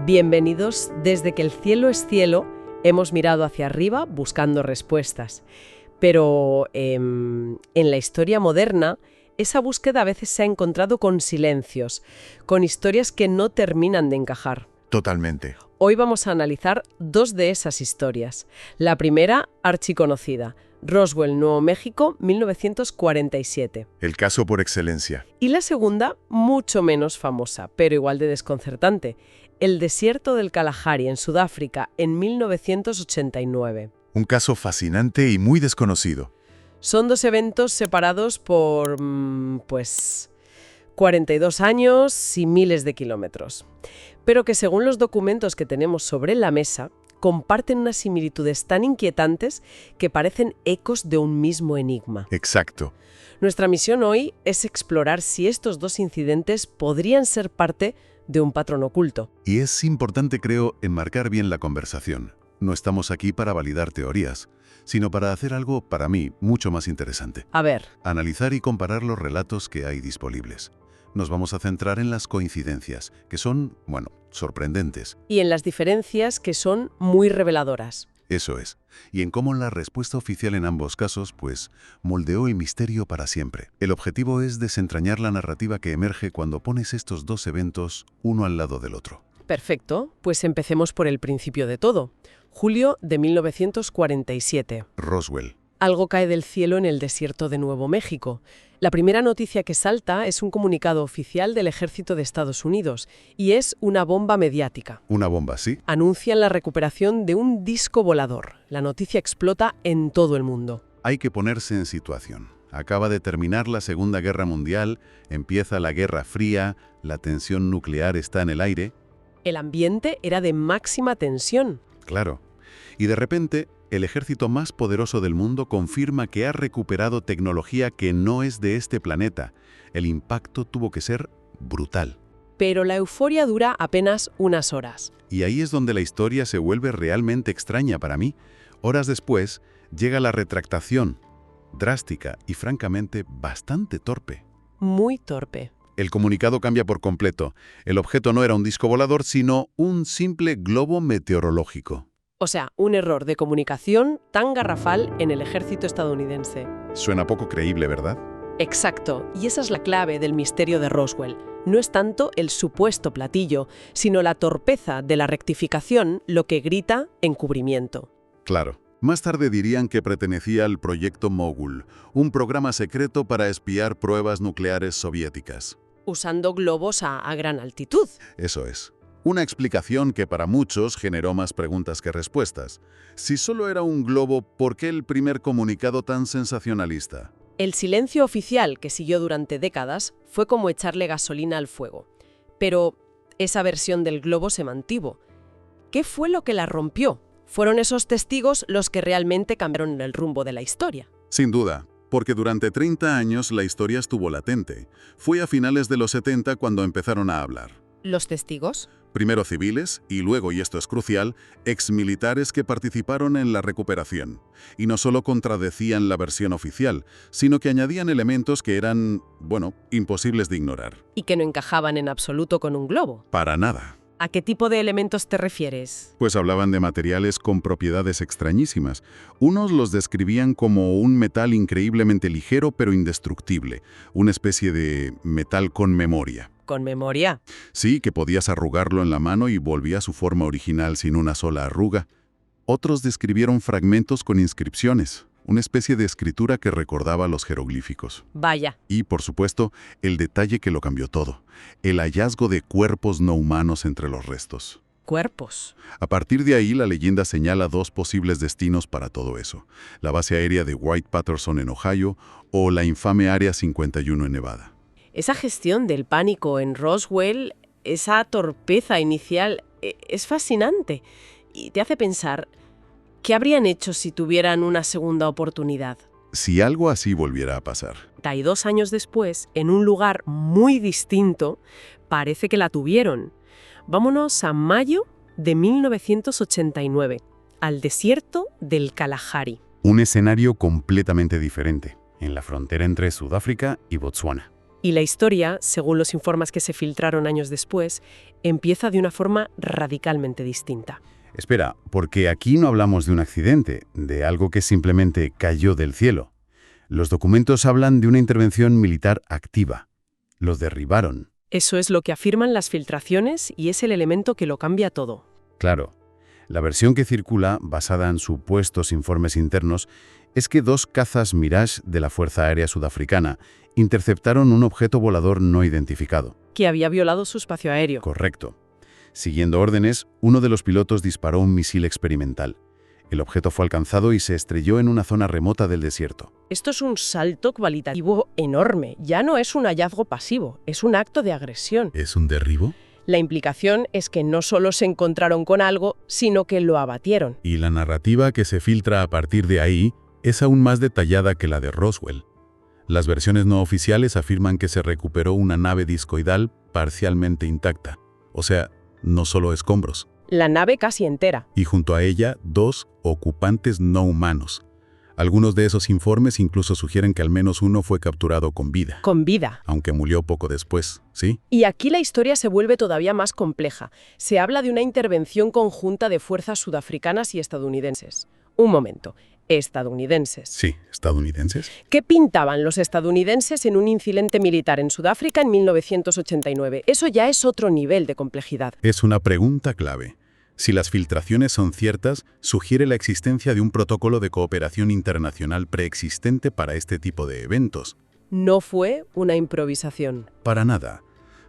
Bienvenidos. Desde que el cielo es cielo, hemos mirado hacia arriba buscando respuestas. Pero en la historia moderna, esa búsqueda a veces se ha encontrado con silencios, con historias que no terminan de encajar. Totalmente. Hoy vamos a analizar dos de esas historias. La primera, archiconocida, Roswell, Nuevo México, 1947. El caso por excelencia. Y la segunda, mucho menos famosa, pero igual de desconcertante, el desierto del Kalahari, en Sudáfrica, en 1989. Un caso fascinante y muy desconocido. Son dos eventos separados por, 42 años y miles de kilómetros, pero que según los documentos que tenemos sobre la mesa, comparten unas similitudes tan inquietantes que parecen ecos de un mismo enigma. Exacto. Nuestra misión hoy es explorar si estos dos incidentes podrían ser parte de un patrón oculto. Y es importante, creo, enmarcar bien la conversación. No estamos aquí para validar teorías, sino para hacer algo, para mí, mucho más interesante. A ver. Analizar y comparar los relatos que hay disponibles. Nos vamos a centrar en las coincidencias, que son, sorprendentes. Y en las diferencias, que son muy reveladoras. Eso es. Y en cómo la respuesta oficial en ambos casos, moldeó el misterio para siempre. El objetivo es desentrañar la narrativa que emerge cuando pones estos dos eventos uno al lado del otro. Perfecto, pues empecemos por el principio de todo. Julio de 1947. Roswell. Algo cae del cielo en el desierto de Nuevo México. La primera noticia que salta es un comunicado oficial del Ejército de Estados Unidos, y es una bomba mediática. Una bomba, ¿sí? Anuncian la recuperación de un disco volador. La noticia explota en todo el mundo. Hay que ponerse en situación. Acaba de terminar la Segunda Guerra Mundial, empieza la Guerra Fría, la tensión nuclear está en el aire. El ambiente era de máxima tensión. Claro. Y de repente, el ejército más poderoso del mundo confirma que ha recuperado tecnología que no es de este planeta. El impacto tuvo que ser brutal. Pero la euforia dura apenas unas horas. Y ahí es donde la historia se vuelve realmente extraña para mí. Horas después, llega la retractación, drástica y francamente bastante torpe. Muy torpe. El comunicado cambia por completo. El objeto no era un disco volador, sino un simple globo meteorológico. O sea, un error de comunicación tan garrafal en el ejército estadounidense. Suena poco creíble, ¿verdad? Exacto, y esa es la clave del misterio de Roswell. No es tanto el supuesto platillo, sino la torpeza de la rectificación lo que grita encubrimiento. Claro. Más tarde dirían que pertenecía al Proyecto Mogul, un programa secreto para espiar pruebas nucleares soviéticas. Usando globos a gran altitud. Eso es. Una explicación que para muchos generó más preguntas que respuestas. Si solo era un globo, ¿por qué el primer comunicado tan sensacionalista? El silencio oficial que siguió durante décadas fue como echarle gasolina al fuego. Pero esa versión del globo se mantuvo. ¿Qué fue lo que la rompió? Fueron esos testigos los que realmente cambiaron el rumbo de la historia. Sin duda, porque durante 30 años la historia estuvo latente. Fue a finales de los 70 cuando empezaron a hablar. ¿Los testigos? Primero civiles y luego, y esto es crucial, exmilitares que participaron en la recuperación. Y no solo contradecían la versión oficial, sino que añadían elementos que eran, imposibles de ignorar. Y que no encajaban en absoluto con un globo. Para nada. ¿A qué tipo de elementos te refieres? Pues hablaban de materiales con propiedades extrañísimas. Unos los describían como un metal increíblemente ligero pero indestructible, una especie de metal con memoria. ¿Con memoria? Sí, que podías arrugarlo en la mano y volvía a su forma original sin una sola arruga. Otros describieron fragmentos con inscripciones, una especie de escritura que recordaba los jeroglíficos. Vaya. Y, por supuesto, el detalle que lo cambió todo, el hallazgo de cuerpos no humanos entre los restos. ¿Cuerpos? A partir de ahí, la leyenda señala dos posibles destinos para todo eso: la base aérea de Wright-Patterson en Ohio o la infame Área 51 en Nevada. Esa gestión del pánico en Roswell, esa torpeza inicial, es fascinante y te hace pensar, ¿qué habrían hecho si tuvieran una segunda oportunidad? Si algo así volviera a pasar. 32 años después, en un lugar muy distinto, parece que la tuvieron. Vámonos a mayo de 1989, al desierto del Kalahari. Un escenario completamente diferente, en la frontera entre Sudáfrica y Botsuana. Y la historia, según los informes que se filtraron años después, empieza de una forma radicalmente distinta. Espera, porque aquí no hablamos de un accidente, de algo que simplemente cayó del cielo. Los documentos hablan de una intervención militar activa. Los derribaron. Eso es lo que afirman las filtraciones y es el elemento que lo cambia todo. Claro. La versión que circula, basada en supuestos informes internos, es que 2 cazas Mirage de la Fuerza Aérea Sudafricana interceptaron un objeto volador no identificado. Que había violado su espacio aéreo. Correcto. Siguiendo órdenes, uno de los pilotos disparó un misil experimental. El objeto fue alcanzado y se estrelló en una zona remota del desierto. Esto es un salto cualitativo enorme. Ya no es un hallazgo pasivo, es un acto de agresión. ¿Es un derribo? La implicación es que no solo se encontraron con algo, sino que lo abatieron. Y la narrativa que se filtra a partir de ahí es aún más detallada que la de Roswell. Las versiones no oficiales afirman que se recuperó una nave discoidal parcialmente intacta, o sea, no solo escombros. La nave casi entera. Y junto a ella, 2 ocupantes no humanos. Algunos de esos informes incluso sugieren que al menos uno fue capturado con vida. Con vida. Aunque murió poco después, ¿sí? Y aquí la historia se vuelve todavía más compleja. Se habla de una intervención conjunta de fuerzas sudafricanas y estadounidenses. Un momento. Estadounidenses. Sí, estadounidenses. ¿Qué pintaban los estadounidenses en un incidente militar en Sudáfrica en 1989? Eso ya es otro nivel de complejidad. Es una pregunta clave. Si las filtraciones son ciertas, sugiere la existencia de un protocolo de cooperación internacional preexistente para este tipo de eventos. No fue una improvisación. Para nada.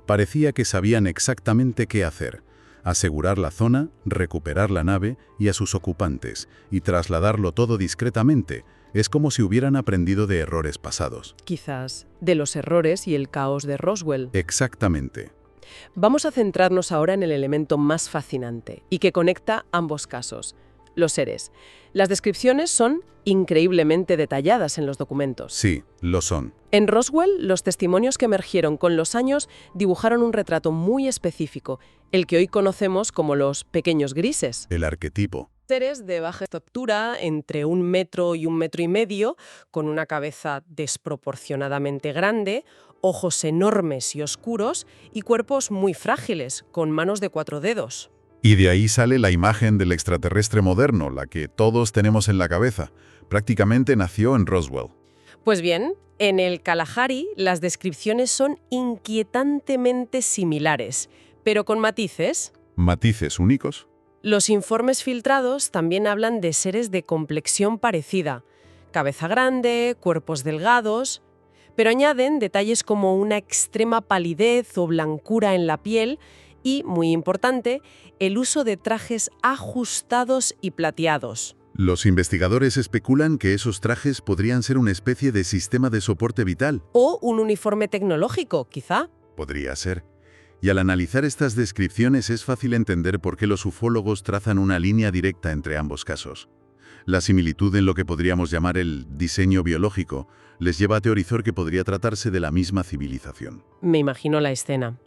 Parecía que sabían exactamente qué hacer. Asegurar la zona, recuperar la nave y a sus ocupantes, y trasladarlo todo discretamente. Es como si hubieran aprendido de errores pasados. Quizás de los errores y el caos de Roswell. Exactamente. Vamos a centrarnos ahora en el elemento más fascinante y que conecta ambos casos, los seres. Las descripciones son increíblemente detalladas en los documentos. Sí, lo son. En Roswell, los testimonios que emergieron con los años dibujaron un retrato muy específico, el que hoy conocemos como los pequeños grises. El arquetipo. Seres de baja estatura, entre 1 metro y 1,5 metros, con una cabeza desproporcionadamente grande, ojos enormes y oscuros y cuerpos muy frágiles, con manos de 4 dedos. Y de ahí sale la imagen del extraterrestre moderno, la que todos tenemos en la cabeza. Prácticamente nació en Roswell. Pues bien, en el Kalahari las descripciones son inquietantemente similares, pero con matices. ¿Matices únicos? Los informes filtrados también hablan de seres de complexión parecida, cabeza grande, cuerpos delgados, pero añaden detalles como una extrema palidez o blancura en la piel y, muy importante, el uso de trajes ajustados y plateados. Los investigadores especulan que esos trajes podrían ser una especie de sistema de soporte vital. O un uniforme tecnológico, quizá. Podría ser. Y al analizar estas descripciones es fácil entender por qué los ufólogos trazan una línea directa entre ambos casos. La similitud en lo que podríamos llamar el diseño biológico les lleva a teorizar que podría tratarse de la misma civilización. Me imagino la escena.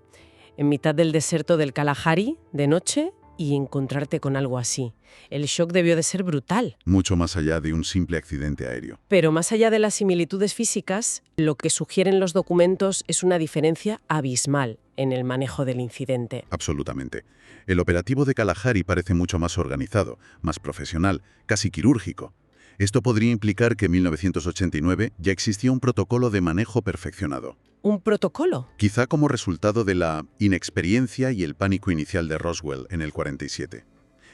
En mitad del desierto del Kalahari, de noche, y encontrarte con algo así. El shock debió de ser brutal. Mucho más allá de un simple accidente aéreo. Pero más allá de las similitudes físicas, lo que sugieren los documentos es una diferencia abismal en el manejo del incidente. Absolutamente. El operativo de Kalahari parece mucho más organizado, más profesional, casi quirúrgico. Esto podría implicar que en 1989 ya existía un protocolo de manejo perfeccionado. ¿Un protocolo? Quizá como resultado de la inexperiencia y el pánico inicial de Roswell en el 47.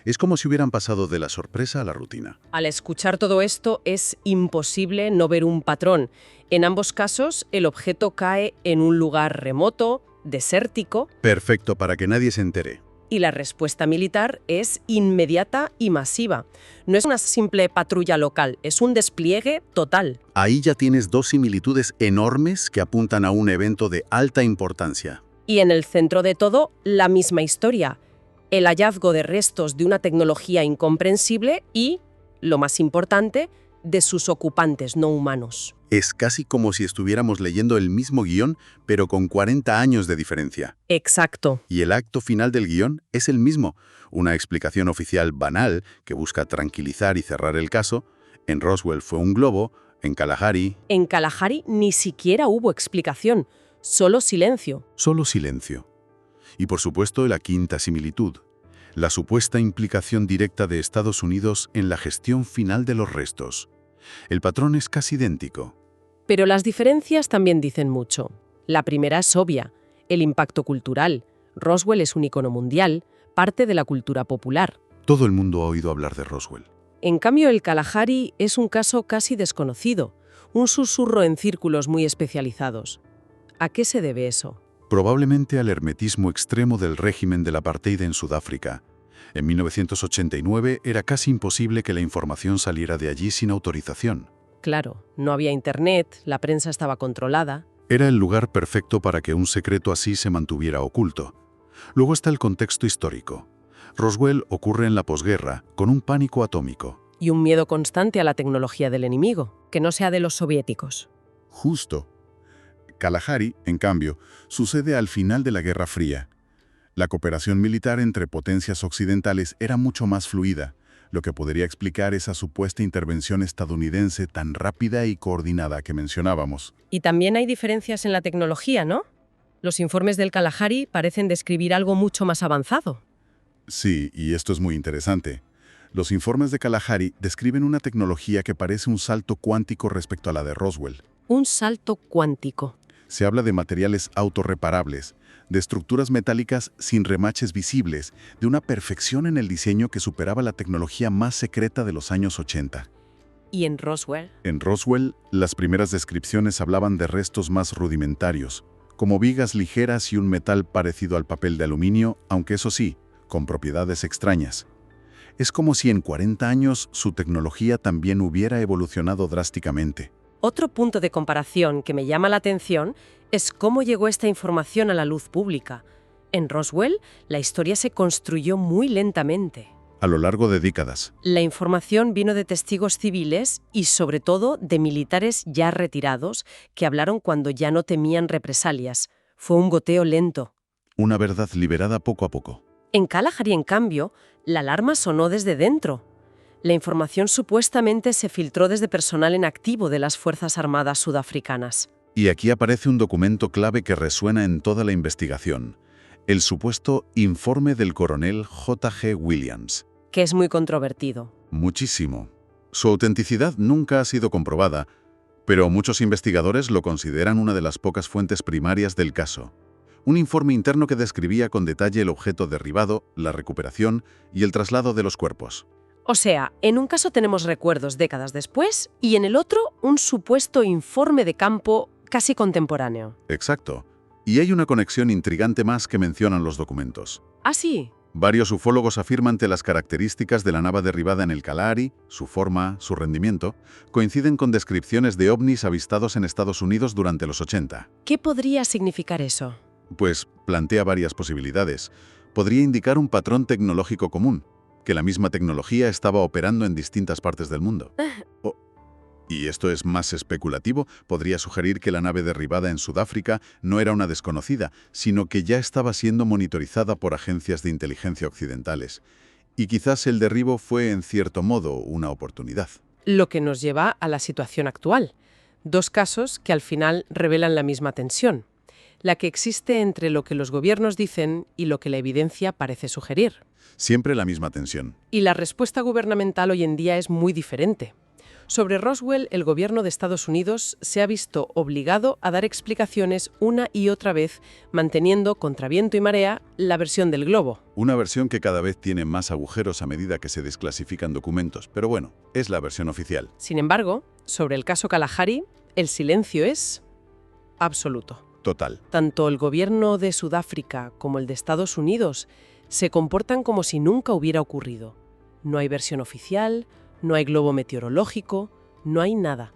Es como si hubieran pasado de la sorpresa a la rutina. Al escuchar todo esto es imposible no ver un patrón. En ambos casos, el objeto cae en un lugar remoto, desértico. Perfecto para que nadie se entere. Y la respuesta militar es inmediata y masiva. No es una simple patrulla local, es un despliegue total. Ahí ya tienes 2 similitudes enormes que apuntan a un evento de alta importancia. Y en el centro de todo, la misma historia. El hallazgo de restos de una tecnología incomprensible y, lo más importante, de sus ocupantes no humanos. Es casi como si estuviéramos leyendo el mismo guión, pero con 40 años de diferencia. Exacto. Y el acto final del guión es el mismo, una explicación oficial banal que busca tranquilizar y cerrar el caso. En Roswell fue un globo, en Kalahari... En Kalahari ni siquiera hubo explicación, solo silencio. Solo silencio. Y por supuesto la quinta similitud, la supuesta implicación directa de Estados Unidos en la gestión final de los restos. El patrón es casi idéntico. Pero las diferencias también dicen mucho. La primera es obvia, el impacto cultural. Roswell es un icono mundial, parte de la cultura popular. Todo el mundo ha oído hablar de Roswell. En cambio, el Kalahari es un caso casi desconocido, un susurro en círculos muy especializados. ¿A qué se debe eso? Probablemente al hermetismo extremo del régimen del apartheid en Sudáfrica. En 1989 era casi imposible que la información saliera de allí sin autorización. Claro, no había internet, la prensa estaba controlada. Era el lugar perfecto para que un secreto así se mantuviera oculto. Luego está el contexto histórico. Roswell ocurre en la posguerra, con un pánico atómico. Y un miedo constante a la tecnología del enemigo, que no sea de los soviéticos. Justo. Kalahari, en cambio, sucede al final de la Guerra Fría. La cooperación militar entre potencias occidentales era mucho más fluida, lo que podría explicar esa supuesta intervención estadounidense tan rápida y coordinada que mencionábamos. Y también hay diferencias en la tecnología, ¿no? Los informes del Kalahari parecen describir algo mucho más avanzado. Sí, y esto es muy interesante. Los informes de Kalahari describen una tecnología que parece un salto cuántico respecto a la de Roswell. Un salto cuántico. Se habla de materiales autorreparables, de estructuras metálicas sin remaches visibles, de una perfección en el diseño que superaba la tecnología más secreta de los años 80. ¿Y en Roswell? En Roswell, las primeras descripciones hablaban de restos más rudimentarios, como vigas ligeras y un metal parecido al papel de aluminio, aunque eso sí, con propiedades extrañas. Es como si en 40 años su tecnología también hubiera evolucionado drásticamente. Otro punto de comparación que me llama la atención es cómo llegó esta información a la luz pública. En Roswell, la historia se construyó muy lentamente. A lo largo de décadas. La información vino de testigos civiles y, sobre todo, de militares ya retirados que hablaron cuando ya no temían represalias. Fue un goteo lento. Una verdad liberada poco a poco. En Kalahari, en cambio, la alarma sonó desde dentro. La información supuestamente se filtró desde personal en activo de las Fuerzas Armadas sudafricanas. Y aquí aparece un documento clave que resuena en toda la investigación. El supuesto informe del coronel J.G. Williams. Que es muy controvertido. Muchísimo. Su autenticidad nunca ha sido comprobada, pero muchos investigadores lo consideran una de las pocas fuentes primarias del caso. Un informe interno que describía con detalle el objeto derribado, la recuperación y el traslado de los cuerpos. O sea, en un caso tenemos recuerdos décadas después y en el otro un supuesto informe de campo casi contemporáneo. Exacto. Y hay una conexión intrigante más que mencionan los documentos. ¿Ah, sí? Varios ufólogos afirman que las características de la nave derribada en el Kalahari, su forma, su rendimiento, coinciden con descripciones de ovnis avistados en Estados Unidos durante los 80. ¿Qué podría significar eso? Pues plantea varias posibilidades. Podría indicar un patrón tecnológico común, que la misma tecnología estaba operando en distintas partes del mundo. Y esto es más especulativo, podría sugerir que la nave derribada en Sudáfrica no era una desconocida, sino que ya estaba siendo monitorizada por agencias de inteligencia occidentales. Y quizás el derribo fue, en cierto modo, una oportunidad. Lo que nos lleva a la situación actual. Dos casos que al final revelan la misma tensión. La que existe entre lo que los gobiernos dicen y lo que la evidencia parece sugerir. Siempre la misma tensión. Y la respuesta gubernamental hoy en día es muy diferente. Sobre Roswell, el gobierno de Estados Unidos se ha visto obligado a dar explicaciones una y otra vez, manteniendo, contra viento y marea, la versión del globo. Una versión que cada vez tiene más agujeros a medida que se desclasifican documentos, pero bueno, es la versión oficial. Sin embargo, sobre el caso Kalahari, el silencio es absoluto. Total. Tanto el gobierno de Sudáfrica como el de Estados Unidos se comportan como si nunca hubiera ocurrido. No hay versión oficial, no hay globo meteorológico, no hay nada.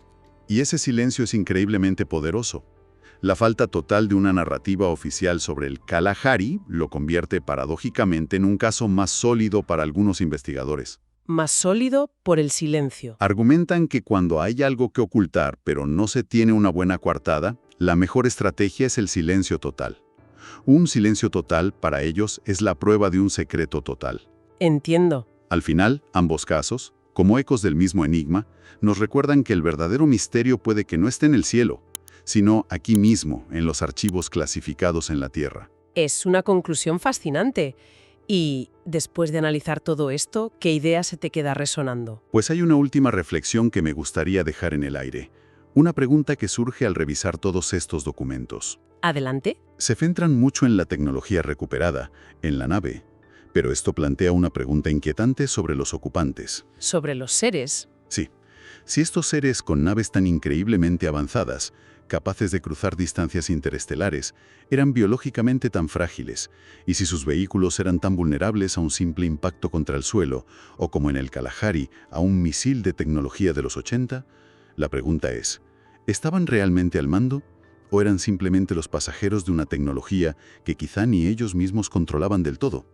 Y ese silencio es increíblemente poderoso. La falta total de una narrativa oficial sobre el Kalahari lo convierte paradójicamente en un caso más sólido para algunos investigadores. Más sólido por el silencio. Argumentan que cuando hay algo que ocultar, pero no se tiene una buena coartada, la mejor estrategia es el silencio total. Un silencio total, para ellos, es la prueba de un secreto total. Entiendo. Al final, ambos casos, como ecos del mismo enigma, nos recuerdan que el verdadero misterio puede que no esté en el cielo, sino aquí mismo, en los archivos clasificados en la Tierra. Es una conclusión fascinante. Y, después de analizar todo esto, ¿qué idea se te queda resonando? Pues hay una última reflexión que me gustaría dejar en el aire. Una pregunta que surge al revisar todos estos documentos. ¿Adelante? Se centran mucho en la tecnología recuperada, en la nave, pero esto plantea una pregunta inquietante sobre los ocupantes. Sobre los seres. Sí, si estos seres con naves tan increíblemente avanzadas, capaces de cruzar distancias interestelares, eran biológicamente tan frágiles, y si sus vehículos eran tan vulnerables a un simple impacto contra el suelo, o como en el Kalahari, a un misil de tecnología de los 80, la pregunta es, ¿estaban realmente al mando? ¿O eran simplemente los pasajeros de una tecnología que quizá ni ellos mismos controlaban del todo?